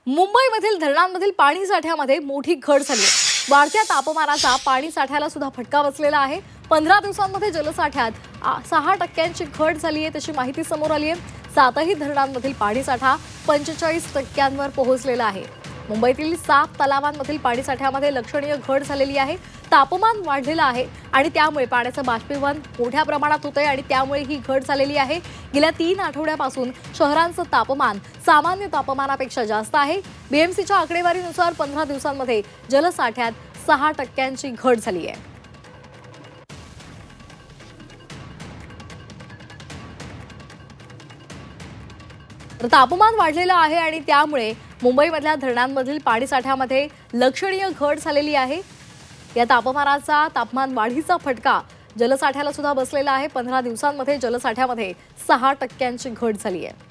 मुंबईमधील धरणांमधील पाणी साठ्यामध्ये मोठी घट झाली आहे। वाढत्या तापमानाचा पाणी साठ्याला सुद्धा फटका बसलेला आहे। 15 दिवसांमध्ये जलसाठ्यात 6% घट झाली आहे, तशी माहिती समोर आली आहे। 7ही धरणांमधील पाणी साठा 45%वर पोहोचलेला आहे। मुंबईतील 7 तलावांमधील पाणी साठ्यामध्ये लक्षणीय घट झालेली आहे। तापमान वाढलेलं आहे आणि त्यामुळे पाण्याचं बाष्पीभवन मोठ्या प्रमाणात होतंय आणि त्यामुळे ही घट झालेली आहे। गेल्या 3 आठवड्यापासून शहरांचं तापमान सामान्य तापमानापेक्षा जास्त आहे। बीएमसीच्या आकडेवारीनुसार 15 दिवसांमध्ये जलसाठ्यात 6% घट झाली आहे। तापमान वाढलेलं आहे आणि त्यामुळे मुंबईमधल्या धरणांमधील पाणी साठ्यामध्ये लक्षणीय घट झालेली आहे। या तापमान वाढीचा फटका जलसाठ्याला सुद्धा बसलेला आहे। 15 दिवसांमध्ये जलसाठ्यामध्ये 6% घट झाली आहे।